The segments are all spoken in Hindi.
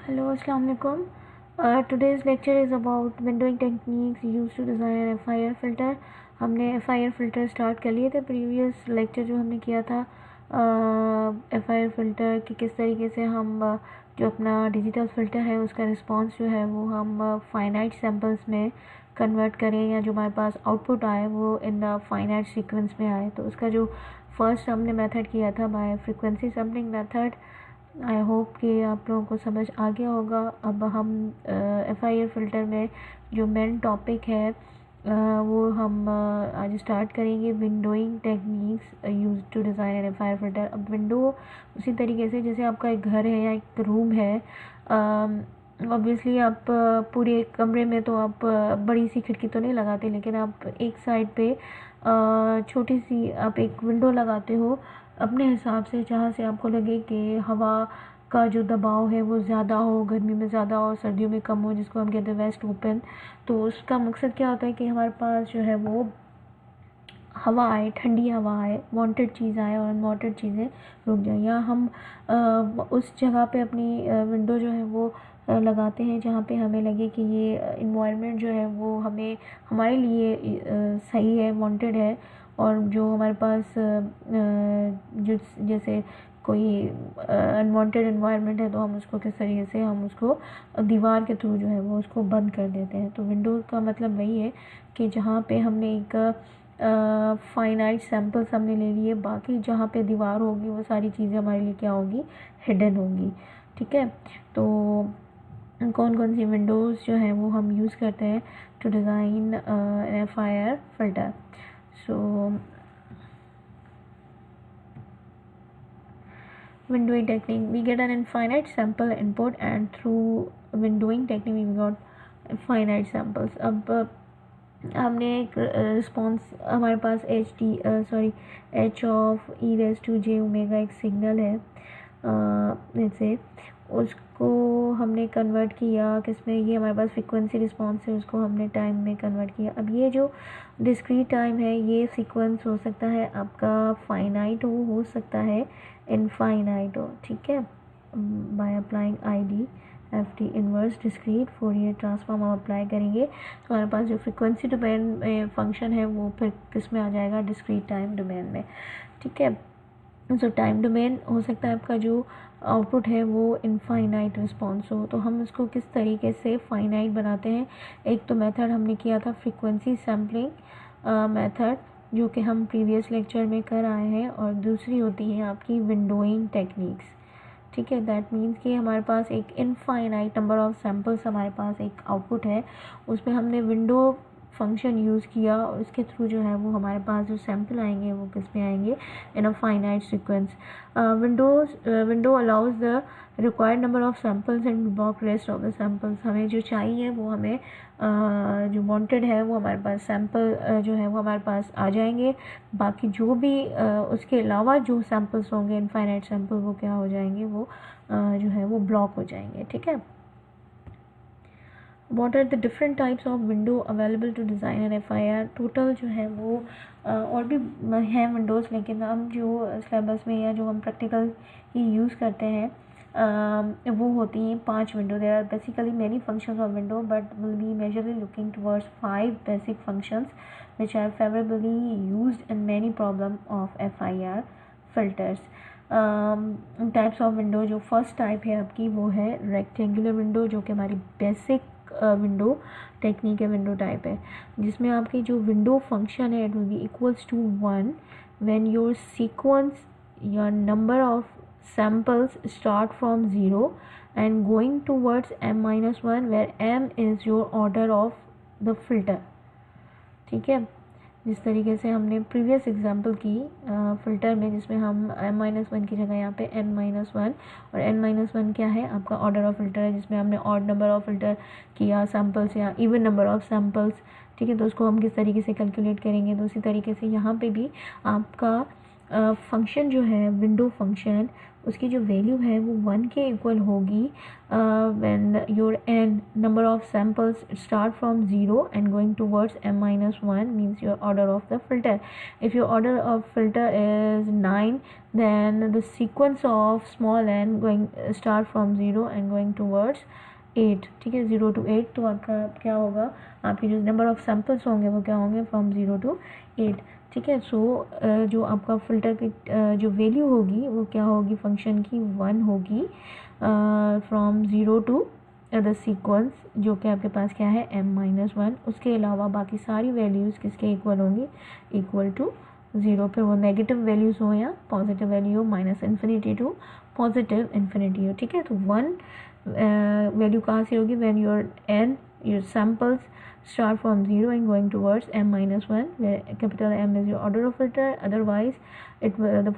Hello, Assalamu alaikum. Today's lecture is about windowing techniques used to design an FIR filter. हमने FIR filter स्टार्ट कर लिए थे. प्रीवियस लेक्चर जो हमने किया था FIR filter कि किस तरीके से हम जो अपना डिजिटल फ़िल्टर है उसका रिस्पॉन्स जो है वो हम फाइनाइट सैम्पल्स में कन्वर्ट करें या जो हमारे पास आउटपुट आए वो इन फाइनाइट सीक्वेंस में आए. तो उसका जो फर्स्ट हमने मेथड किया था bye frequency sampling method. I hope कि आप लोगों को समझ आ गया होगा. अब हम FIR फ़िल्टर में जो मेन टॉपिक है वो हम आज स्टार्ट करेंगे. Windowing techniques use to design an FIR filter. अब विंडो उसी तरीके से जैसे आपका एक घर है या एक रूम है. ऑब्वियसली आप पूरे एक कमरे में तो आप बड़ी सी खिड़की तो नहीं लगाते, लेकिन आप एक साइड पे छोटी सी आप एक विंडो लगाते हो अपने हिसाब से, जहाँ से आपको लगे कि हवा का जो दबाव है वो ज़्यादा हो, गर्मी में ज़्यादा हो, सर्दियों में कम हो, जिसको हम कहते हैं वेस्ट ओपन. तो उसका मकसद क्या होता है कि हमारे पास जो है वो हवा आए, ठंडी हवा आए, वांटेड चीज़ आए और अनवांटेड चीज़ें रुक जाए. या हम उस जगह पे अपनी विंडो जो है वो लगाते हैं जहाँ पे हमें लगे कि ये इन्वायरमेंट जो है वो हमें हमारे लिए सही है, वांटेड है. और जो हमारे पास जो जैसे कोई अनवांटेड इन्वायरमेंट है तो हम उसको किस तरीके से हम उसको दीवार के थ्रू जो है वो उसको बंद कर देते हैं. तो विंडो का मतलब वही है कि जहाँ पे हमने एक फाइनाइट सैम्पल्स हमने ले लिए, बाकी जहाँ पे दीवार होगी वो सारी चीज़ें हमारे लिए क्या होगी, हिडन होगी. ठीक है. तो कौन कौन सी विंडोज़ जो है वो हम यूज़ करते हैं to design an FIR filter. So windowing technique, we get an infinite sample input and through windowing technique we got finite samples. अब हमने एक रिस्पॉन्स हमारे पास h of e raise to j omega एक सिग्नल है. जैसे उसको हमने कन्वर्ट किया किसमें, ये हमारे पास फ्रीक्वेंसी रिस्पॉन्स है, उसको हमने टाइम में कन्वर्ट किया. अब ये जो डिस्क्रीट टाइम है ये सीक्वेंस हो सकता है आपका फाइनाइट हो सकता है इनफाइनाइट हो. ठीक है. By applying IDFT inverse discrete Fourier transform हम अप्लाई करेंगे तो हमारे पास जो फ्रीक्वेंसी डोमेन में फंक्शन है वो फिर किस में आ जाएगा, डिस्क्रीट टाइम डोमेन में. ठीक है. सो टाइम डोमेन हो सकता है आपका जो आउटपुट है वो इनफाइनाइट रिस्पॉन्स हो. तो हम उसको किस तरीके से फाइनाइट बनाते हैं. एक तो मेथड हमने किया था फ्रीक्वेंसी सैम्पलिंग मेथड जो कि हम प्रीवियस लेक्चर में कर आए हैं, और दूसरी होती है आपकी विंडोइंग टेक्निक्स. ठीक है. दैट मीन्स कि हमारे पास एक इनफाइनाइट नंबर ऑफ सैम्पल्स हमारे पास एक आउटपुट है, उसमें हमने विंडो फंक्शन यूज़ किया और इसके थ्रू जो है वो हमारे पास जो सैम्पल आएंगे वो किस में आएंगे, in a finite sequence. Window allows the required number of samples and block rest of the samples. हमें जो चाहिए वो हमें जो वांटेड है वो हमारे पास सैम्पल जो है वो हमारे पास आ जाएंगे. बाकी जो भी उसके अलावा जो सैम्पल्स होंगे इनफाइनाइट सैम्पल वो क्या हो जाएंगे, वो जो है वो ब्लॉक हो जाएंगे. ठीक है. What are the different types of window available to design an FIR. Total जो है वो और भी हैं विंडोज़, लेकिन हम जो सिलेबस में या जो हम प्रैक्टिकल ही यूज़ करते हैं वो होती हैं 5 window. There are basically many functions of window but will be majorly looking towards 5 basic functions which are favorably used in many problem of FIR filters. Types of window, जो फर्स्ट टाइप है आपकी वो है रेक्टेंगुलर विंडो, जो कि हमारी बेसिक विंडो टेक्निक है, विंडो टाइप है, जिसमें आपकी जो विंडो फंक्शन है it will be equals to 1 when your sequence या number of samples start from 0 and going towards m-1 where m is your order of the filter. ठीक है. जिस तरीके से हमने प्रीवियस एग्जांपल की फ़िल्टर में, जिसमें हम m-1 की जगह यहाँ पे n-1 और n-1 क्या है आपका ऑर्डर ऑफ फिल्टर है, जिसमें हमने ऑड नंबर ऑफ फिल्टर किया सैम्पल्स या इवन नंबर ऑफ सैम्पल्स. ठीक है. तो उसको हम किस तरीके से कैलकुलेट करेंगे, तो उसी तरीके से यहाँ पे भी आपका फंक्शन जो है विंडो फंक्शन, उसकी जो वैल्यू है वो 1 के इक्वल होगी when your n number of samples start from 0 and going towards m-1 means your order of the filter. If your order of filter is 9 then the sequence of small n going start from 0 and going towards 8. ठीक है, 0 to 8. तो आपका क्या होगा, आपके जो नंबर ऑफ सैम्पल्स होंगे वो क्या होंगे, फ्रॉम 0 to 8. ठीक है. सो जो आपका फ़िल्टर की जो वैल्यू होगी वो क्या होगी, फंक्शन की 1 होगी फ्रॉम 0 टू द सीक्वेंस जो कि आपके पास क्या है m-1. उसके अलावा बाकी सारी वैल्यूज़ किसके इक्वल होंगी, इक्वल टू 0. फिर वो नेगेटिव वैल्यूज़ हो या पॉजिटिव वैल्यू हो, -∞ टू पॉजिटिव इन्फिनिटी हो. ठीक है. तो 1 वैल्यू कहाँ से होगी, when your samples start from 0 and going towards m-1, where capital M is your order of filter. Otherwise it will the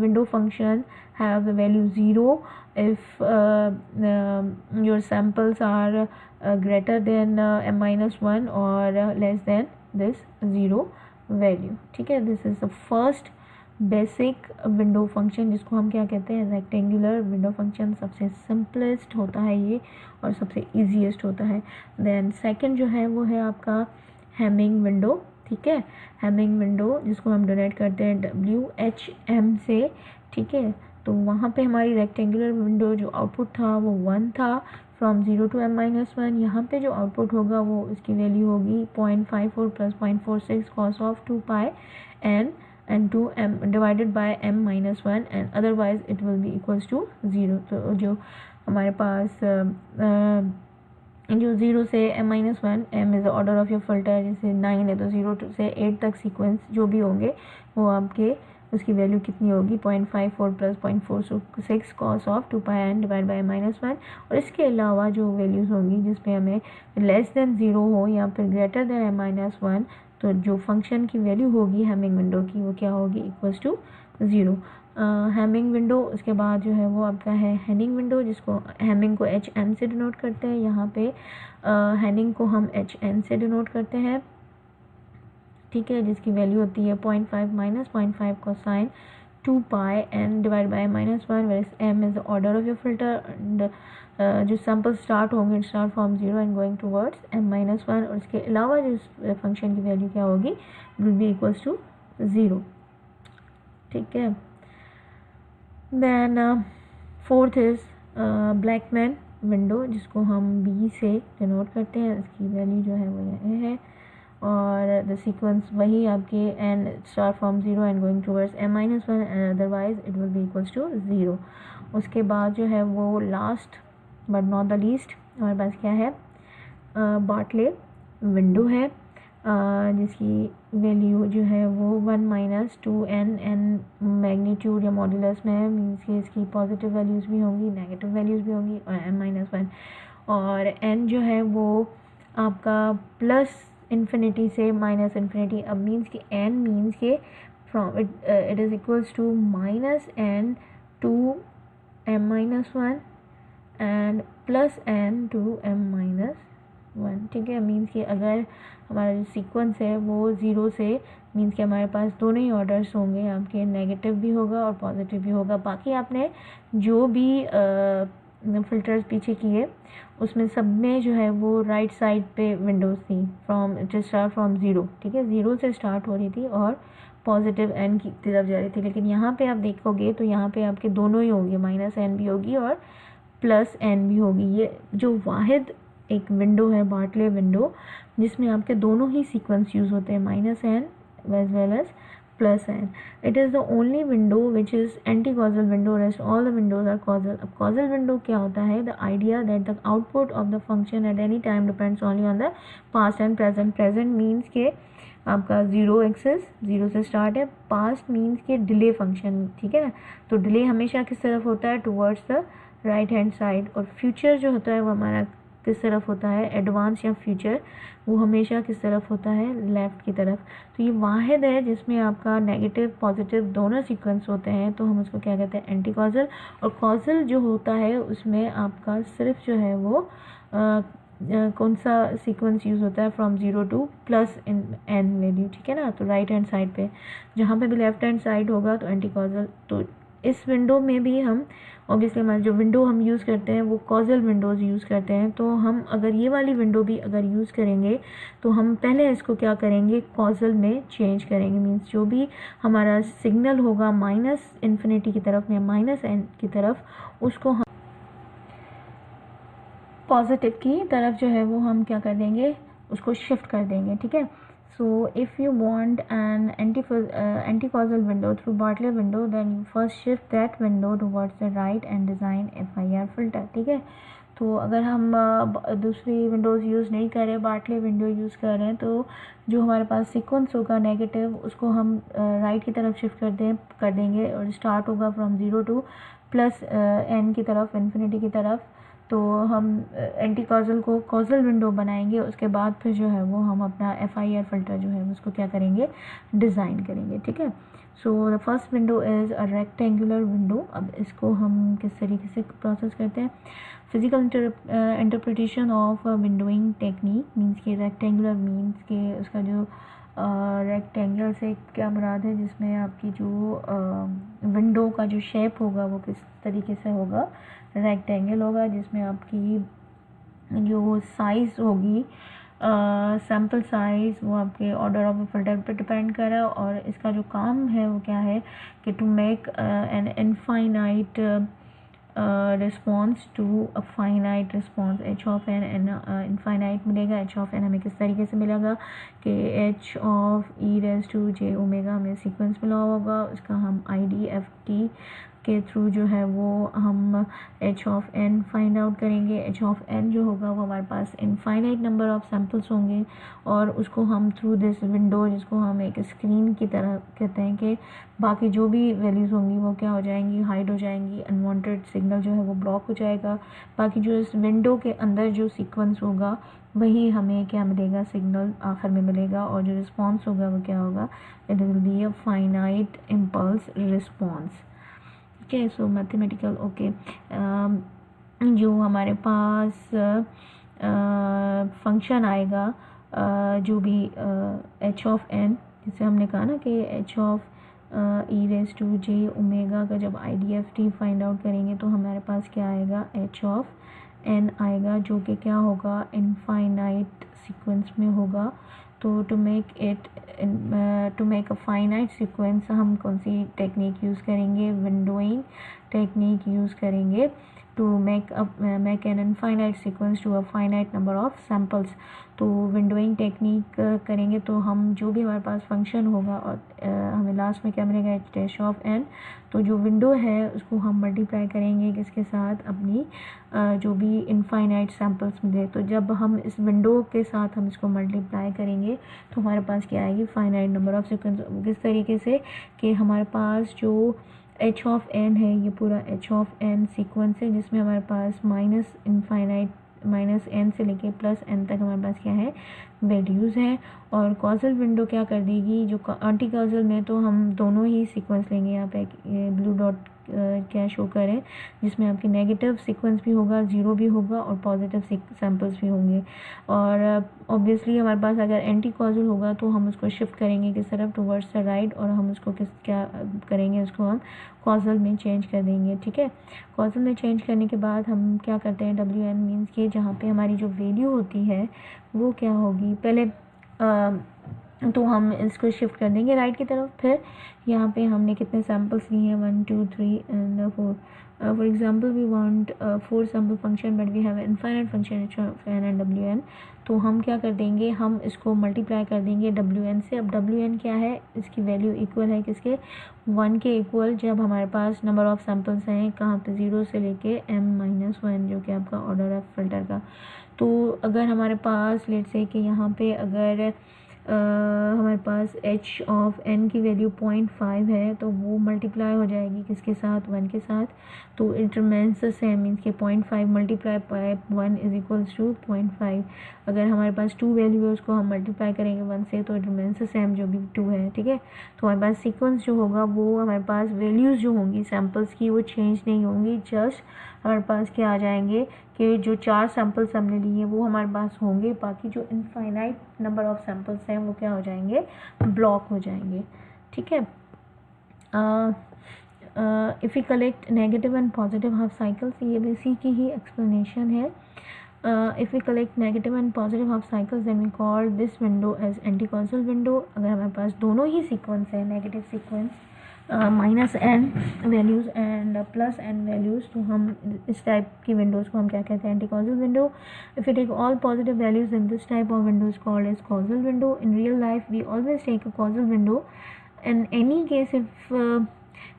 window function have the value 0 if your samples are greater than m-1 or less than this 0 value. ठीक है. This is the first basic window function जिसको हम क्या कहते हैं, रेक्टेंगुलर विंडो फंक्शन. सबसे सिंपलेस्ट होता है ये और सबसे इजीएस्ट होता है. देन सेकंड जो है वो है आपका हैमिंग विंडो. ठीक है. हैमिंग विंडो जिसको हम डोनेट करते हैं WHM से. ठीक है. तो वहाँ पे हमारी रेक्टेंगुलर विंडो जो आउटपुट था वो 1 था फ्रॉम 0 टू m-1. यहाँ पे जो आउटपुट होगा वो इसकी वैल्यू होगी 0.54 + 0.46 cos of 2 pi and 2m divided by m-1 and otherwise it will be equals to 0. तो जो हमारे पास जो 0 से m-1, m is the order of your filter, जैसे 9 है तो 0 से 8 तक सीक्वेंस जो भी होंगे वो आपके उसकी वैल्यू कितनी होगी, 0.54 + 0.46 cos of 2 pi n divided by m-1. और इसके अलावा जो वैल्यूज़ होंगी जिसमें हमें लेस देन 0 हो या फिर ग्रेटर देन m-1, तो जो फंक्शन की वैल्यू होगी हैमिंग विंडो की वो क्या होगी, इक्वल्स टू 0. Hamming window. उसके बाद जो है वो आपका है हैनिंग विंडो, जिसको हैमिंग को HM से डिनोट करते हैं. यहाँ पे हैनिंग को हम HN से डिनोट करते हैं. ठीक है. जिसकी वैल्यू होती है 0.5 - 0.5 cosine 2 pi n divided by m-1, whereas m is the order of your filter and जो सैम्पल स्टार्ट होंगे start from 0 and going towards m-1. और इसके अलावा जो फंक्शन की वैल्यू क्या होगी, विल बी इक्वल्स टू 0. ठीक है. Then fourth is Blackman window, जिसको हम B से डिनोट करते हैं. इसकी वैल्यू जो है वो ये है और द सीक्वेंस वही आपके n start from 0 and going towards m-1 and otherwise it will be equals to 0. उसके बाद जो है वो last but not the least हमारे पास क्या है, बार्टले विंडो है, जिसकी वैल्यू जो है वो 1 - 2n मैग्नीट्यूड या मॉड्यूलस में है. मीन्स कि इसकी पॉजिटिव वैल्यूज़ भी होंगी, नेगेटिव वैल्यूज़ भी होंगी और m-1. और n जो है वो आपका प्लस इन्फिनिटी से माइनस इन्फिनिटी. अब मीन्स कि n मीन्स के from it is equals to -n to m-1 and +n to m-1. ठीक है. मीन्स कि अगर हमारा जो सीक्वेंस है वो 0 से मीन्स कि हमारे पास दोनों ही ऑर्डर्स होंगे आपके, नेगेटिव भी होगा और पॉजिटिव भी होगा. बाकी आपने जो भी फ़िल्टर्स पीछे किए उसमें सब में जो है वो राइट साइड पे विंडोज़ थी फ्रॉम इट स्टार्ट फ्रॉम 0. ठीक है. 0 से स्टार्ट हो रही थी और पॉजिटिव n की तरफ जा रही थी. लेकिन यहाँ पे आप देखोगे तो यहाँ पे आपके दोनों ही होंगे, -n भी होगी और +n भी होगी. ये जो वाहिद एक विंडो है बार्टले विंडो जिसमें आपके दोनों ही सीक्वेंस यूज़ होते हैं, -n as well as +n. It is the only window which is anti-causal window. Rest all the windows are causal. अब causal window क्या होता है, the idea that the output of the function at any time depends only on the past and present. Present means के आपका 0 एक्सेस 0 से स्टार्ट है. पास्ट मीन्स के डिले फंक्शन. ठीक है ना. तो डिले हमेशा किस तरफ होता है, towards the right hand side. और फ्यूचर जो होता है वो हमारा किस तरफ होता है, एडवांस या फ्यूचर, वो हमेशा किस तरफ होता है, लेफ़्ट की तरफ. तो ये वाहिद है जिसमें आपका नेगेटिव पॉजिटिव दोनों सीक्वेंस होते हैं. तो हम उसको क्या कहते हैं, एंटी कॉजल. और कॉजल जो होता है उसमें आपका सिर्फ जो है वो कौन सा सीक्वेंस यूज़ होता है from 0 two plus in an value, ठीक है ना। तो राइट हैंड साइड पे जहाँ पे भी लेफ्ट हैंड साइड होगा तो एंटी कॉजल। तो इस विंडो में भी हम ऑब्वियसली हमारे जो विंडो हम यूज़ करते हैं वो कॉजल विंडोज़ यूज़ करते हैं। तो हम अगर ये वाली विंडो भी अगर यूज़ करेंगे तो हम पहले इसको क्या करेंगे, कॉजल में चेंज करेंगे। मीन्स जो भी हमारा सिग्नल होगा माइनस इन्फिनिटी की तरफ या माइनस एन की तरफ, उसको हम पॉजिटिव की तरफ जो है वो हम क्या कर देंगे, उसको शिफ्ट कर देंगे, ठीक है। So if you want an anti causal window through Bartlett window, then you first shift that window towards the right and design FIR filter, ठीक है। तो अगर हम दूसरी विंडोज़ यूज़ नहीं कर रहे, बार्टले विंडो यूज़ कर रहे हैं, तो जो हमारे पास सीक्वेंस होगा नेगेटिव, उसको हम राइट की तरफ शिफ्ट कर देंगे और स्टार्ट होगा फ्रॉम 0 टू प्लस एन की तरफ, इन्फिनिटी की तरफ। तो हम एंटी कॉजल को कॉजल विंडो बनाएंगे, उसके बाद फिर जो है वो हम अपना FIR फिल्टर जो है उसको क्या करेंगे, डिज़ाइन करेंगे, ठीक है। So the first window is a rectangular window. अब इसको हम किस तरीके से प्रोसेस करते हैं, physical interpretation of windowing technique. Means के रेक्टेंगुलर मीन्स के उसका जो रेक्टेंगल से क्या मुराद है, जिसमें आपकी जो विंडो का जो शेप होगा वो किस तरीके से होगा, रेक्टेंगल होगा, जिसमें आपकी जो साइज़ होगी, सैम्पल साइज़, वो आपके ऑर्डर ऑफ फिल्टर पे डिपेंड कर रहा है। और इसका जो काम है वो क्या है कि to make an infinite response to a finite response. H of n infinite मिलेगा। H ऑफ एन हमें किस तरीके से मिलेगा कि H of E raise to J omega हमें सीक्वेंस मिला होगा, उसका हम IDFT के थ्रू जो है वो हम H of n find out करेंगे। H ऑफ n जो होगा वो हमारे पास इनफाइनाइट नंबर ऑफ सैम्पल्स होंगे, और उसको हम थ्रू दिस विंडो, जिसको हम एक स्क्रीन की तरह कहते हैं, कि बाकी जो भी वैल्यूज़ होंगी वो क्या हो जाएंगी, हाइड हो जाएंगी, अनवांटेड सिग्नल जो है वो ब्लॉक हो जाएगा। बाकी जो इस विंडो के अंदर जो सीक्वेंस होगा वही हमें क्या मिलेगा, सिग्नल आखिर में मिलेगा, और जो रिस्पॉन्स होगा वो क्या होगा, it will be a finite impulse response. Okay, so mathematical, okay, जो हमारे पास फंक्शन आएगा, जो भी H ऑफ n, जिसे हमने कहा ना कि H of E raise to J omega का जब IDFT फाइंड आउट करेंगे तो हमारे पास क्या आएगा, H ऑफ n आएगा, जो कि क्या होगा, इनफाइनाइट सीक्वेंस में होगा। तो to make a finite sequence हम कौन सी टेक्निक यूज़ करेंगे, विंडोइंग टेक्निक यूज़ करेंगे to make an infinite sequence to a finite number of samples. तो विंडोइंग टेक्निक करेंगे तो हम जो भी हमारे पास फंक्शन होगा और हमें लास्ट में क्या मिलेगा, H डैश ऑफ n। तो जो विंडो है उसको हम मल्टीप्लाई करेंगे किसके साथ, अपनी जो भी इनफाइनाइट सैम्पल्स मिले। तो जब हम इस विंडो के साथ हम इसको मल्टीप्लाई करेंगे तो हमारे पास क्या आएगी, फाइनाइट नंबर ऑफ सीक्वेंस। किस तरीके से कि हमारे पास जो H ऑफ n है, ये पूरा H ऑफ n सीक्वेंस है, जिसमें हमारे पास माइनस इनफाइनाइट माइनस n से लेके प्लस n तक हमारे पास क्या है, वैल्यूज़ हैं। और कॉजल विंडो क्या कर देगी, जो एंटी कॉजल में तो हम दोनों ही सीक्वेंस लेंगे। यहाँ पे ब्लू डॉट क्या शो करें, जिसमें आपकी नेगेटिव सीक्वेंस भी होगा, ज़ीरो भी होगा, और पॉजिटिव सैम्पल्स भी होंगे। और ऑब्वियसली हमारे पास अगर एंटी कॉजल होगा तो हम उसको शिफ्ट करेंगे किस तरफ, टुवर्ड्स द राइट, और हम उसको क्या करेंगे, उसको हम कॉजल में चेंज कर देंगे, ठीक है। कॉजल में चेंज करने के बाद हम क्या करते हैं, WN मीन्स के जहाँ पे हमारी जो वैल्यू होती है वो क्या होगी, पहले तो हम इसको शिफ्ट कर देंगे राइट की तरफ। फिर यहाँ पे हमने कितने सैम्पल्स लिए हैं, 1 2 3 and 4। For example we want 4 sample function, but we have infinite function H of n and WN। तो हम क्या कर देंगे, हम इसको मल्टीप्लाई कर देंगे WN से। अब WN क्या है, इसकी वैल्यू इक्वल है किसके, 1 के इक्वल, जब हमारे पास नंबर ऑफ सैम्पल्स हैं कहाँ पे, 0 से लेके m-1, जो कि आपका ऑर्डर है फिल्टर का। तो अगर हमारे पास लेट्स से कि यहाँ पे अगर हमारे पास h ऑफ n की वैल्यू 0.5 है, तो वो मल्टीप्लाई हो जाएगी किसके साथ, 1 के साथ, तो it remains the same, means के 0.5 multiply by 1 is equals to 0.5। अगर हमारे पास 2 वैल्यू है उसको हम मल्टीप्लाई करेंगे 1 से, तो इट रिमेंस द सेम जो भी 2 है, ठीक है। तो हमारे पास सीक्वेंस जो होगा वो हमारे पास वैल्यूज़ जो होंगी सैम्पल्स की वो चेंज नहीं होंगी, जस्ट हमारे पास क्या आ जाएंगे कि जो 4 सैम्पल्स हमने लिए वो हमारे पास होंगे, बाकी जो इनफाइनाइट नंबर ऑफ सैम्पल्स हैं वो क्या हो जाएंगे, ब्लॉक हो जाएंगे, ठीक है। If you collect negative and positive half cycles, ये भी इसी की ही एक्सप्लेनेशन है। If we collect negative and positive half cycles then we call this window as anti causal window. अगर हमारे पास दोनों ही सीक्वेंस है, negative sequence minus n values and plus n values, तो हम इस टाइप की विंडोज़ को हम क्या कहते हैं, anti causal window. If you take all positive values then this type of window is called as causal window. In real life we always take a causal window. In any case, if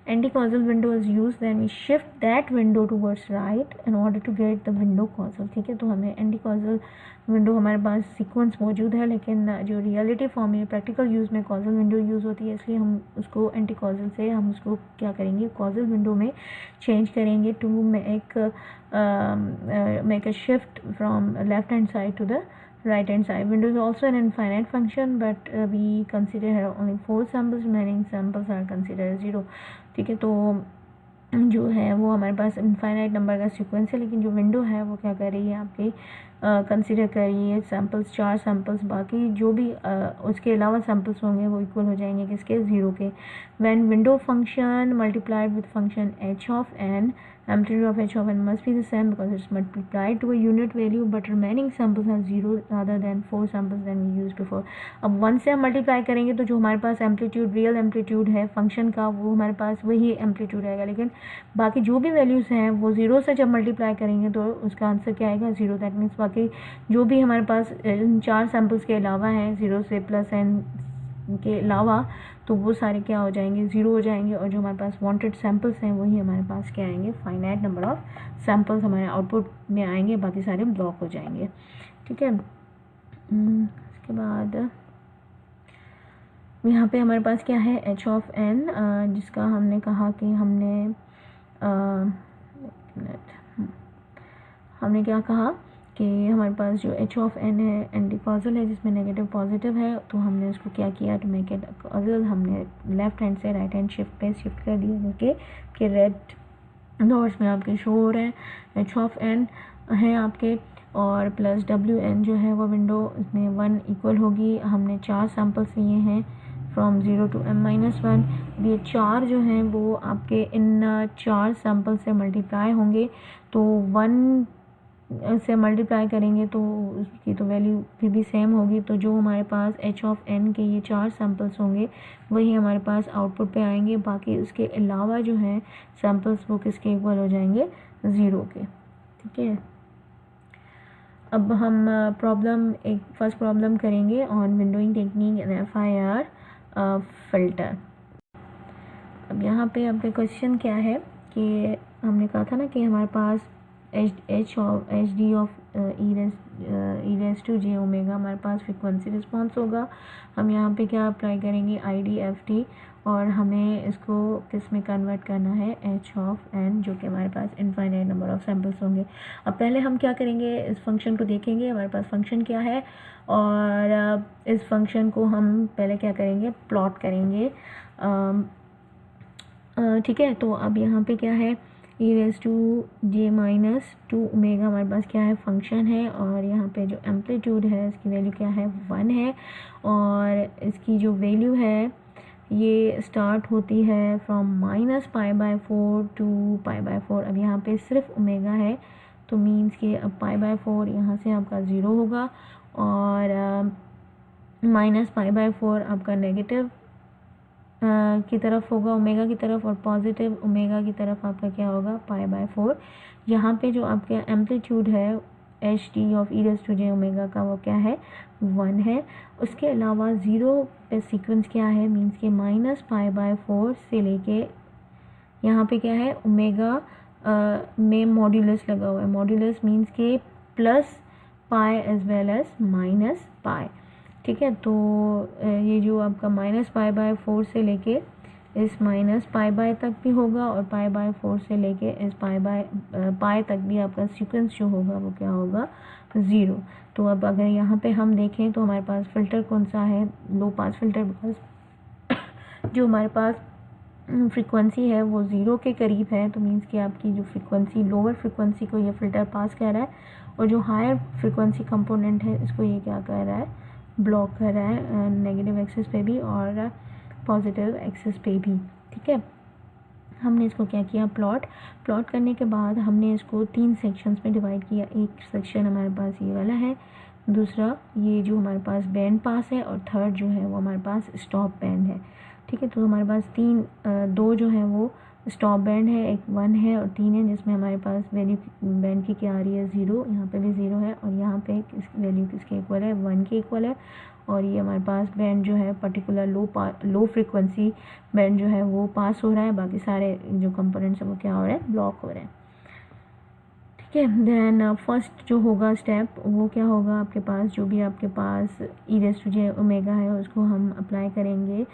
anti-causal window is used, then we shift that window towards right in order to get the window causal, ठीक है। तो हमें anti-causal window हमारे पास सीक्वेंस मौजूद है, लेकिन जो रियलिटी फॉर्म में प्रैक्टिकल यूज़ में causal window यूज़ होती है, इसलिए हम उसको anti-causal से हम उसको क्या करेंगे, causal window में चेंज करेंगे to make a shift from left hand side to the right hand side. Window is also an infinite function, but we consider here only 4 samples, remaining samples are considered 0, ठीक है। तो जो है वो हमारे पास इनफाइनाइट नंबर का सीक्वेंस है, लेकिन जो विंडो है वो क्या कर रही है, आपकी कंसिडर कर रही है सैम्पल्स, 4 सैम्पल्स, बाकी जो भी उसके अलावा सैम्पल्स होंगे वो इक्वल हो जाएंगे किसके, 0 के। When window function multiplied with function h of n, amplitude of h of n must be the same because it's multiplied to a unit value, but remaining samples are 0 rather than 4 samples than we used before. अब 1 से हम मल्टीप्लाई करेंगे तो जो हमारे पास एम्पलीट्यूड, रियल एम्पलीट्यूड है फंक्शन का, वो हमारे पास वही एम्पलीट्यूड रहेगा, लेकिन बाकी जो भी वैल्यूज़ हैं वो 0 से जब मल्टीप्लाई करेंगे तो उसका आंसर क्या आएगा, 0। दैट मीन्स बाकी जो भी हमारे पास 4 सैम्पल्स के अलावा हैं, 0 से प्लस n के अलावा, तो वो सारे क्या हो जाएंगे, 0 हो जाएंगे, और जो हमारे पास वांटेड सैम्पल्स हैं वही हमारे पास क्या आएंगे, फाइनाइट नंबर ऑफ सैम्पल्स हमारे आउटपुट में आएंगे, बाकी सारे ब्लॉक हो जाएंगे, ठीक है। उसके बाद यहाँ पे हमारे पास क्या है, h ऑफ n, जिसका हमने कहा कि हमने क्या कहा कि हमारे पास जो h ऑफ n है एंटी कॉजल है, जिसमें नेगेटिव पॉजिटिव है, तो हमने उसको क्या किया, टू मेक इट कॉजल हमने लेफ्ट हैंड से राइट हैंड शिफ्ट कर दिया, जो कि रेड डॉट्स में आपके शो हो रहे हैं। h ऑफ n है आपके, और प्लस WN जो है वो विंडो इसमें 1 इक्वल होगी। हमने 4 सैम्पल्स लिए हैं फ्रॉम 0 to m-1। ये 4 जो हैं वो आपके इन 4 सैम्पल से मल्टीप्लाई होंगे, तो 1 से मल्टीप्लाई करेंगे तो उसकी तो वैल्यू फिर भी सेम होगी। तो जो हमारे पास h ऑफ n के ये 4 सैम्पल्स होंगे वही हमारे पास आउटपुट पे आएंगे, बाकी उसके अलावा जो है सैम्पल्स वो किसके इक्वल हो जाएंगे, 0 के, ठीक है। अब हम फर्स्ट प्रॉब्लम करेंगे on windowing technique in FIR filter. अब यहाँ पे आपका क्वेश्चन क्या है कि हमने कहा था ना कि हमारे पास H D of e raise to j omega हमारे पास फ्रिक्वेंसी रिस्पॉन्स होगा। हम यहाँ पे क्या अप्लाई करेंगे, IDFT, और हमें इसको किस में कन्वर्ट करना है, h ऑफ n, जो कि हमारे पास इनफाइनाइट नंबर ऑफ सैम्पल्स होंगे। अब पहले हम क्या करेंगे, इस फंक्शन को देखेंगे, हमारे पास फंक्शन क्या है, और इस फंक्शन को हम पहले क्या करेंगे, प्लॉट करेंगे, ठीक है। तो अब यहाँ पे क्या है, e⁻⁻2 ओमेगा हमारे पास क्या है, फंक्शन है, और यहाँ पे जो एम्पलीट्यूड है इसकी वैल्यू क्या है, 1 है, और इसकी जो वैल्यू है ये स्टार्ट होती है फ्रॉम -π/4 टू π/4। अब यहाँ पे सिर्फ ओमेगा है, तो मीन्स कि अब π/4 यहाँ से आपका 0 होगा, और -π/4 आपका नेगेटिव की तरफ होगा, ओमेगा की तरफ, और पॉजिटिव ओमेगा की तरफ आपका क्या होगा, π/4। यहाँ पे जो आपका एम्पलीट्यूड है HD ऑफ e⁻⁻ ओमेगा का वो क्या है, 1 है। उसके अलावा 0 पे सीक्वेंस क्या है, मीन्स के -π/4 से लेके यहाँ पे क्या है, ओमेगा में मॉड्यूलस लगा हुआ है। मॉड्यूलस मीन्स के +π एज वेल एज -π। ठीक है। तो ये जो आपका -π/4 से लेके इस -π/, तक भी होगा और π/4 से लेके इस π तक भी आपका सीक्वेंस जो होगा वो क्या होगा, 0। तो अब अगर यहाँ पे हम देखें तो हमारे पास फ़िल्टर कौन सा है, लो पास फ़िल्टर, बिकॉज जो हमारे पास फ्रीक्वेंसी है वो 0 के करीब है, तो मीन्स कि आपकी जो फ्रीक्वेंसी, लोअर फ्रीक्वेंसी को ये फ़िल्टर पास कर रहा है और जो हायर फ्रीक्वेंसी कंपोनेंट है इसको ये क्या कर रहा है, ब्लॉक कर रहा है, नेगेटिव एक्सिस पे भी और पॉजिटिव एक्सिस पे भी। ठीक है, हमने इसको क्या किया, प्लॉट करने के बाद हमने इसको 3 सेक्शंस में डिवाइड किया। एक सेक्शन हमारे पास ये वाला है, दूसरा ये जो हमारे पास बैंड पास है और थर्ड जो है वो हमारे पास स्टॉप बैंड है। ठीक है, तो हमारे पास दो जो है वो स्टॉप बैंड है, एक 1 है और 3 है, जिसमें हमारे पास वैल्यू बैंड की क्या आ रही है, 0। यहाँ पे भी 0 है और यहाँ पे वैल्यू किसके इक्वल है, 1 के इक्वल है। और ये हमारे पास बैंड जो है पर्टिकुलर लो फ्रिक्वेंसी बैंड जो है वो पास हो रहा है, बाकी सारे जो कंपोनेंट्स हैं वो क्या हो रहे हैं, ब्लॉक हो रहे हैं। ठीक है, देन फर्स्ट जो होगा स्टेप वो क्या होगा, आपके पास जो भी आपके पास e⁻ है उसको हम अप्लाई करेंगे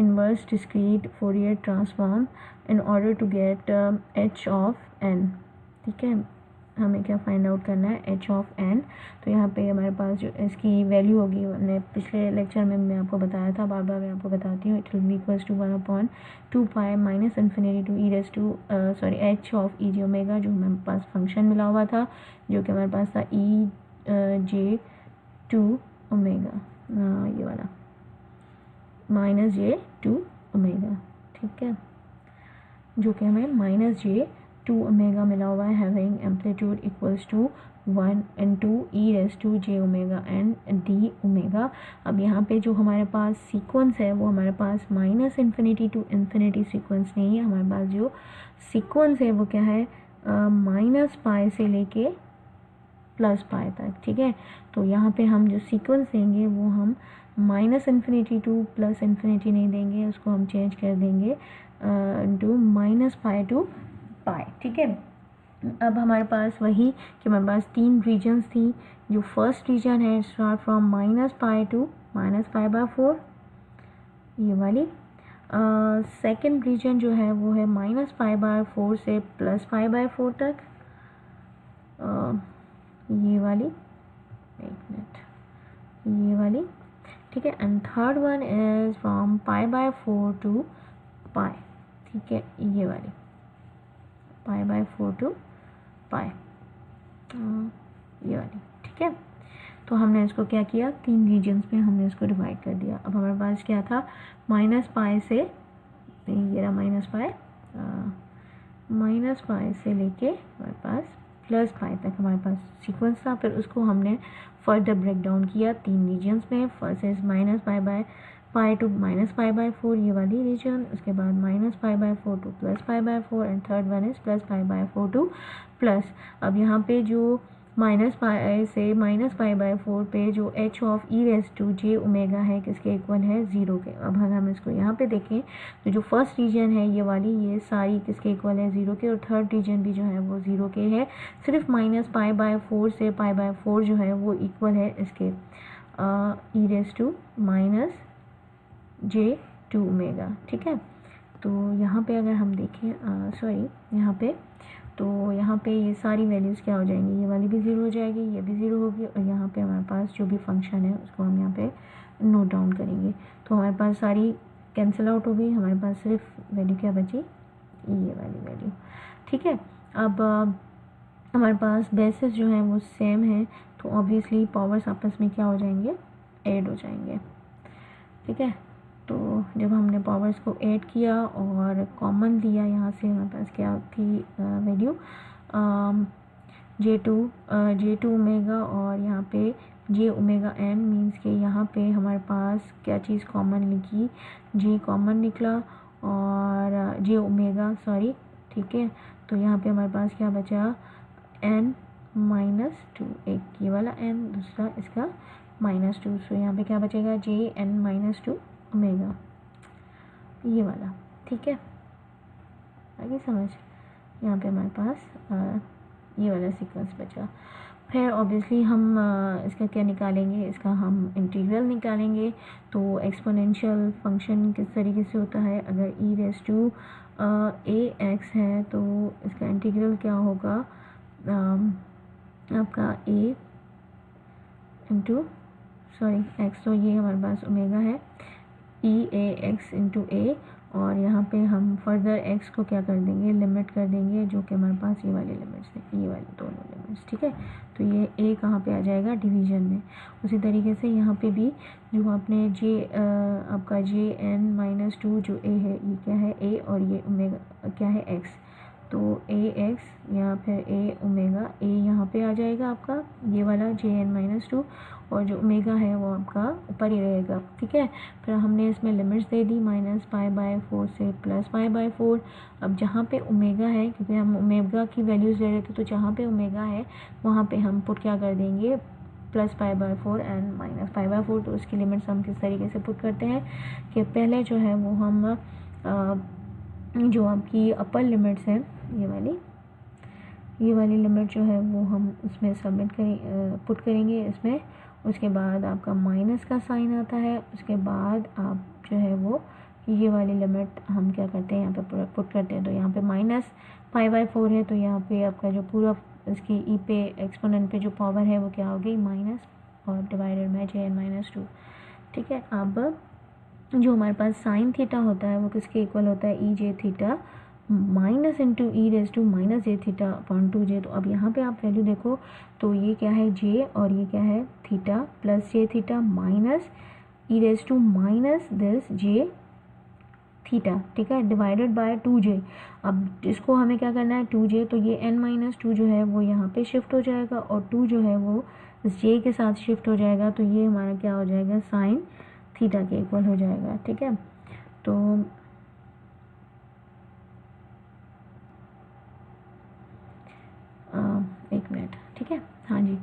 inverse discrete Fourier transform in order to get h of n। ठीक है, हमें क्या फाइंड आउट करना है, h ऑफ n। तो यहाँ पे हमारे पास जो इसकी वैल्यू होगी, हमने पिछले लेक्चर में मैं आपको बताया था, बार बार मैं आपको बताती हूँ, it will be equals to 1/2π minus infinity to h of e j, जो हमारे पास फंक्शन मिला हुआ था, जो कि हमारे पास था e⁻j2 ओमेगा, ये वाला -j2 ओमेगा। ठीक है, जो कि हमें -j2 ओमेगा मिला हुआ है, having amplitude equals to 1 into e⁻j omega and d omega. अब यहाँ पे जो हमारे पास सीक्वेंस है वो हमारे पास -∞ to ∞ सीक्वेंस नहीं है, हमारे पास जो सीक्वेंस है वो क्या है, -π से लेके +π तक। ठीक है, तो यहाँ पे हम जो सीक्वेंस देंगे वो हम -∞ to +∞ नहीं देंगे, उसको हम चेंज कर देंगे टू -π to π। ठीक है, अब हमारे पास वही कि हमारे पास 3 रीजन्स थी। जो फर्स्ट रीजन है स्टार्ट फ्रॉम -π to -π/4, ये वाली। सेकंड रीजन जो है वो है -π/4 से +π/4 तक, ये वाली, एक मिनट, ये वाली। ठीक है, and third one is from π/4 to π। ठीक है, ये वाली π/4 to π, ये वाली। ठीक है, तो हमने इसको क्या किया, 3 रीजन्स में हमने इसको डिवाइड कर दिया। अब हमारे पास क्या था, -π से, ये रहा -π से लेके हमारे पास +π तक हमारे पास सीक्वेंस था। फिर उसको हमने फर्दर ब्रेक डाउन किया 3 रीजन्स में। फर्स्ट इज -π to -π/4, ये वाली रीजन, उसके बाद -π/4 to +π/4 and third one is +π/4 to plus. अब यहाँ पे जो -π से -π/4 पे जो h ऑफ e⁻j ओमेगा है किसके इक्वल है, 0 के। अब अगर हम इसको यहाँ पे देखें तो जो फर्स्ट रीजन है ये वाली, ये सारी किसके इक्वल है, 0 के, और थर्ड रीजन भी जो है वो 0 के है। सिर्फ -π/4 से π/4 जो है वो इक्वल है इसके e⁻j2 ओमेगा। ठीक है, तो यहाँ पे अगर हम देखें यहाँ पे ये सारी वैल्यूज़ क्या हो जाएंगी, ये वाली भी 0 हो जाएगी, ये भी 0 होगी, और यहाँ पे हमारे पास जो भी फंक्शन है उसको हम यहाँ पे नोट डाउन करेंगे। तो हमारे पास सारी कैंसिल आउट हो गई, हमारे पास सिर्फ वैल्यू क्या बची, ये वाली वैल्यू। ठीक है, अब हमारे पास बेसिस जो है वो सेम है, तो ऑब्वियसली पावर्स आपस में क्या हो जाएंगे, ऐड हो जाएंगे। ठीक है, तो जब हमने पावर्स को ऐड किया और कॉमन लिया, यहाँ से हमारे पास क्या थी वैल्यू, J2 ओमेगा, और यहाँ पे J ओमेगा n, मीन्स के यहाँ पे हमारे पास क्या चीज़ कॉमन लिखी, J कॉमन निकला और J ओमेगा, सॉरी। ठीक है, तो यहाँ पे हमारे पास क्या बचा, n-2, एक ये वाला n, दूसरा इसका -2, सो यहाँ पे क्या बचेगा, Jn-2 ओमेगा, ये वाला। ठीक है, आगे समझ, यहाँ पे हमारे पास ये वाला सीक्वेंस बचा। फिर ऑब्वियसली हम इसका क्या निकालेंगे, इसका हम इंटीग्रल निकालेंगे। तो एक्सपोनेंशियल फंक्शन किस तरीके से होता है, अगर ई रेस टू ए एक्स है तो इसका इंटीग्रल क्या होगा, आपका ए इंटू सॉरी एक्स, तो ये हमारे पास ओमेगा है ई ए एक्स इंटू ए, और यहाँ पे हम फर्दर एक्स को क्या कर देंगे, लिमिट कर देंगे, जो कि हमारे पास ये वाले लिमिट्स हैं, ये वाले दोनों लिमिट्स, ठीक है। तो ये ए कहाँ पे आ जाएगा, डिवीजन में। उसी तरीके से यहाँ पे भी जो आपने जे आपका जे एन माइनस टू जो ए है, ये क्या है ए, और ये ओमेगा क्या है एक्स, तो ए एक्स या फिर ए ओमेगा, ए यहाँ पे आ जाएगा आपका ये वाला जे एन माइनस टू, और जो ओमेगा है वो आपका ऊपर ही रहेगा, ठीक है। फिर हमने इसमें लिमिट्स दे दी -π/4 से +π/4। अब जहाँ पे ओमेगा है, क्योंकि हम ओमेगा की वैल्यूज़ ले रहे थे, तो जहाँ पे ओमेगा है वहाँ पे हम पुट क्या कर देंगे, +π/4 एंड -π/4। तो उसकी लिमिट्स हम किस तरीके से पुट करते हैं कि पहले जो है वो हम जो आपकी अपर लिमिट्स हैं, ये वाली लिमिट जो है वो हम उसमें सबमिट पुट करेंगे इसमें। उसके बाद आपका माइनस का साइन आता है, उसके बाद आप जो है वो ये वाली लिमिट हम क्या करते हैं, यहाँ पे पुट करते हैं। तो यहाँ पे -π/4 है, तो यहाँ पे आपका जो पूरा इसकी ई पे एक्सपोनेंट पे जो पावर है वो क्या होगी, माइनस, और divided by J N minus two, ठीक है। अब जो हमारे पास साइन थीटा होता है वो किसके इक्वल होता है, e j theta minus into e raise to minus j theta upon 2j। तो अब यहाँ पे आप वैल्यू देखो, तो ये क्या है जे, और ये क्या है theta, plus J theta minus E raise to minus this J theta, ठीक है, डिवाइडेड बाय 2j। अब इसको हमें क्या करना है 2j, तो ये n-2 जो है वो यहाँ पे शिफ्ट हो जाएगा, और 2 जो है वो इस j के साथ शिफ्ट हो जाएगा, तो ये हमारा क्या हो जाएगा, साइन थीटा के इक्वल हो जाएगा, ठीक है। तो एक मिनट, ठीक है, हाँ जी।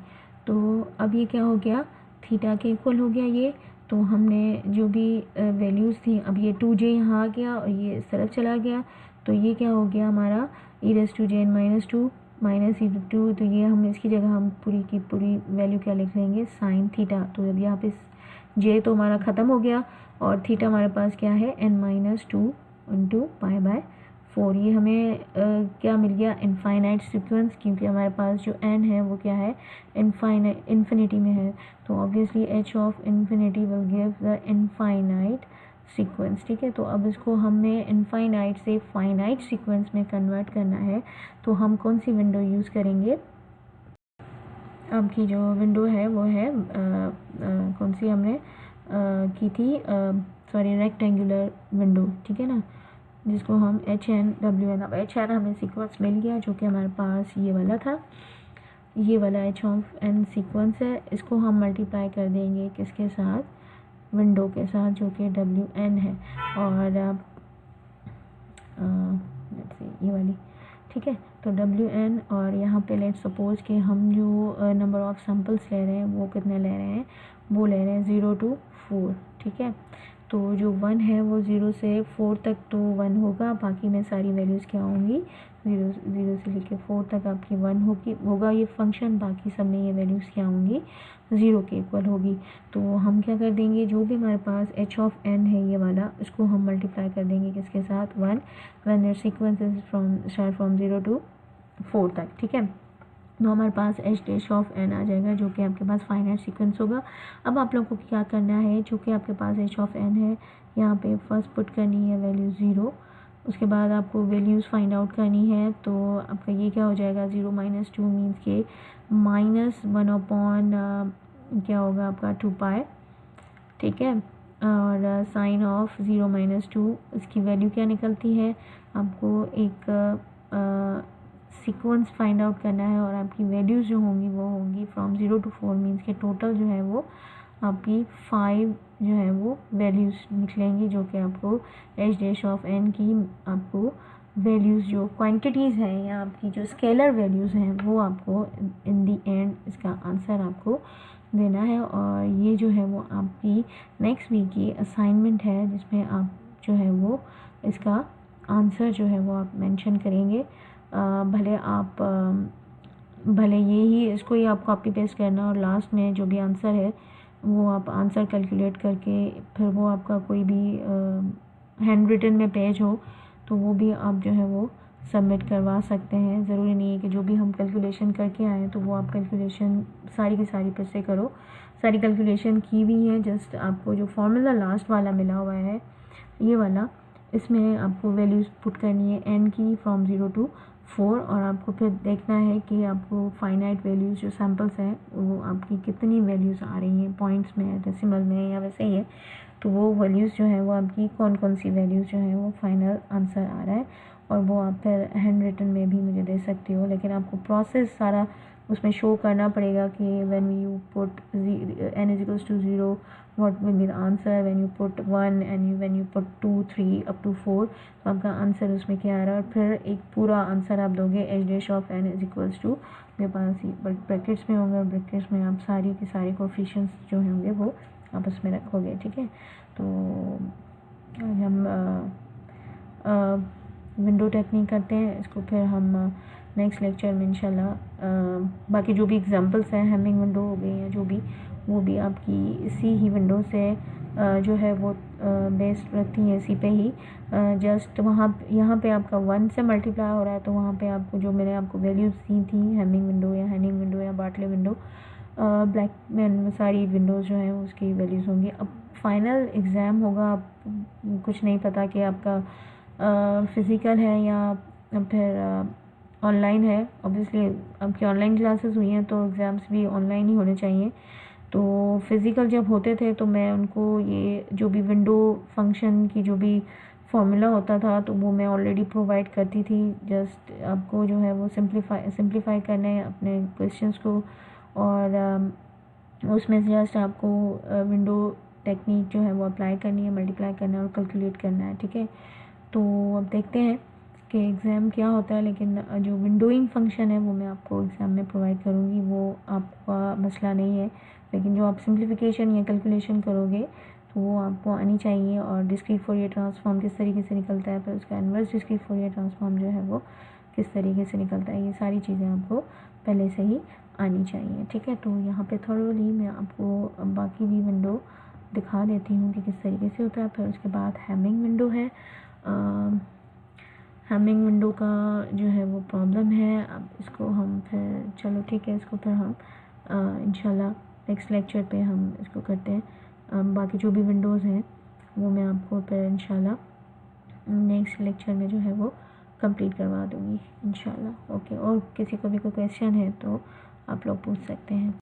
तो अब ये क्या हो गया, थीटा के इक्वल हो गया ये। तो हमने जो भी वैल्यूज़ थी, अब ये 2j यहाँ आ गया और ये इस तरफ चला गया, तो ये क्या हो गया हमारा E raise to J N minus two minus E to. तो ये हम इसकी जगह हम पूरी की पूरी वैल्यू क्या लिख लेंगे, साइन थीटा। तो अब यहाँ पे जे तो हमारा ख़त्म हो गया, और थीटा हमारे पास क्या है, n-2 इंटू π/4। ये हमें क्या मिल गया, इनफाइनाइट सीक्वेंस, क्योंकि हमारे पास जो n है वो क्या है, इन्फिनिटी में है। तो obviously h of infinity will give the infinite sequence, ठीक है। तो अब इसको हमें इनफाइनाइट से फाइनाइट सीक्वेंस में कन्वर्ट करना है, तो हम कौन सी विंडो यूज़ करेंगे, आपकी जो विंडो है वो है कौन सी हमने की थी, सॉरी रेक्टेंगुलर विंडो, ठीक है ना, जिसको हम HN-WN। अब HN हमें सीक्वेंस मिल गया जो कि हमारे पास ये वाला था, ये वाला H ऑफ N सीक्वेंस है। इसको हम मल्टीप्लाई कर देंगे किसके साथ, विंडो के साथ, जो कि WN है, और ये वाली, ठीक है। तो WN, और यहाँ पे लेट्स सपोज कि हम जो नंबर ऑफ सैम्पल्स ले रहे हैं वो कितने ले रहे हैं, वो ले रहे हैं 0 to 4, ठीक है। तो जो 1 है वो 0 से 4 तक तो 1 होगा, बाकी में सारी वैल्यूज़ क्या होंगी, 0 से लेकर 4 तक आपकी 1 होगा ये फंक्शन, बाकी सब में ये वैल्यूज़ क्या होंगी, 0 के इक्वल होगी। तो हम क्या कर देंगे, जो भी हमारे पास h ऑफ n है ये वाला, इसको हम मल्टीप्लाई कर देंगे किसके साथ, 1, when your sequence is start from 0 to 4 तक, ठीक है। तो हमारे पास h' ऑफ n आ जाएगा, जो कि आपके पास फाइनाइट सीक्वेंस होगा। अब आप लोगों को क्या करना है, जो कि आपके पास h ऑफ n है, यहाँ पे फर्स्ट पुट करनी है वैल्यू 0, उसके बाद आपको वैल्यूज़ फाइंड आउट करनी है। तो आपका ये क्या हो जाएगा, 0 - 2 मीन्स के -1 अपॉन क्या होगा आपका 2π, ठीक है। और साइन ऑफ 0 - 2, इसकी वैल्यू क्या निकलती है, आपको एक सीक्वेंस फाइंड आउट करना है, और आपकी वैल्यूज़ जो होंगी वो होंगी फ्रॉम 0 to 4 मीन्स के टोटल जो है वो आपकी 5 जो है वो वैल्यूज़ निकलेंगी, जो कि आपको h' ऑफ n की आपको वैल्यूज़ जो क्वांटिटीज़ हैं या आपकी जो स्केलर वैल्यूज़ हैं वो आपको इन दी एंड इसका आंसर आपको देना है। और ये जो है वो आपकी नेक्स्ट वीक की असाइनमेंट है, जिसमें आप जो है वो इसका आंसर जो है वो आप मेंशन करेंगे। भले आप भले ये ही इसको ही आप कॉपी पेस्ट करना और लास्ट में जो भी आंसर है वो आप आंसर कैलकुलेट करके फिर वो आपका कोई भी हैंड रिटन में पेज हो तो वो भी आप जो है वो सबमिट करवा सकते हैं। ज़रूरी नहीं है कि जो भी हम कैलकुलेशन करके आएँ तो वो आप कैलकुलेशन सारी की सारी फिर से करो। सारी कैलकुलेशन की हुई है, जस्ट आपको जो फार्मूला लास्ट वाला मिला हुआ है ये वाला, इसमें आपको वैल्यूज़ पुट करनी है n की फ्रॉम 0 to 4 और आपको फिर देखना है कि आपको फाइनाइट वैल्यूज़ जो सैम्पल्स हैं वो आपकी कितनी वैल्यूज़ आ रही हैं, पॉइंट्स में है, डेसिमल में है या वैसे ही है। तो वो वैल्यूज़ जो है वो आपकी कौन कौन सी वैल्यूज़ जो है वो फाइनल आंसर आ रहा है और वो आप फिर हैंड रिटन में भी मुझे दे सकते हो। लेकिन आपको प्रोसेस सारा उसमें शो करना पड़ेगा कि when you put n equals to 0 what will be the answer, when you put 1 and when you put 2 3 up to 4 तो आपका आंसर उसमें क्या आ रहा है और फिर एक पूरा आंसर आप दोगे h dash of n is equals to मेरे पास ब्रैकेट्स में होंगे और ब्रैकेट्स में आप सारी के सारे कोफिशिएंट्स जो होंगे वो आप उसमें रखोगे। ठीक है, तो हम विंडो टेक्निक करते हैं इसको, फिर हम नेक्स्ट लेक्चर में इंशाल्लाह बाकी जो भी एग्जांपल्स हैं हैमिंग विंडो हो गई हैं जो भी वो भी आपकी इसी ही विंडो से जो है वो बेस्ड रखती हैं, इसी पे ही जस्ट वहाँ यहाँ पे आपका 1 से मल्टीप्लाई हो रहा है तो वहाँ पे आपको जो मैंने आपको वैल्यूज़ दी थी हैमिंग विंडो या हैनिंग विंडो या बार्टले विंडो ब्लैक में सारी विंडोज़ जो हैं उसकी वैल्यूज़ होंगी। अब फाइनल एग्ज़ाम होगा, आप कुछ नहीं पता कि आपका फ़िज़िकल है या फिर ऑनलाइन है। ऑब्वियसली आपकी ऑनलाइन क्लासेस हुई हैं तो एग्ज़ाम्स भी ऑनलाइन ही होने चाहिए। तो फ़िज़िकल जब होते थे तो मैं उनको ये जो भी विंडो फंक्शन की जो भी फॉर्मूला होता था तो वो मैं ऑलरेडी प्रोवाइड करती थी। जस्ट आपको जो है वो सिंप्लीफाई करना है अपने क्वेश्चंस को और उसमें से जस्ट आपको विंडो टेक्निक जो है वो अप्लाई करनी है, मल्टीप्लाई करना है और कैलकुलेट करना है। ठीक है, तो अब देखते हैं कि एग्ज़ाम क्या होता है, लेकिन जो विंडोइंग फंक्शन है वो मैं आपको एग्ज़ाम में प्रोवाइड करूँगी, वो आपका मसला नहीं है। लेकिन जो आप सिंप्लीफिकेशन या कैलकुलेशन करोगे तो वो आपको आनी चाहिए। और डिस्क्रीट फोरियर ट्रांसफॉर्म किस तरीके से निकलता है, फिर उसका इन्वर्स डिस्क्रीट फोरियर ट्रांसफॉर्म जो है वो किस तरीके से निकलता है, ये सारी चीज़ें आपको पहले से ही आनी चाहिए। ठीक है, तो यहाँ पे थोड़ी मैं आपको बाकी भी विंडो दिखा देती हूँ कि किस तरीके से होता है। फिर उसके बाद हैमिंग विंडो है। हैमिंग विंडो का जो है वो प्रॉब्लम है। अब इसको हम फिर चलो ठीक है, इसको फिर हम इंशाल्लाह नेक्स्ट लेक्चर पे हम इसको करते हैं। बाकी जो भी विंडोज़ हैं वो मैं आपको फिर इंशाल्लाह नेक्स्ट लेक्चर में जो है वो कंप्लीट करवा दूँगी इंशाल्लाह। ओके, और किसी को भी कोई क्वेश्चन है तो आप लोग पूछ सकते हैं।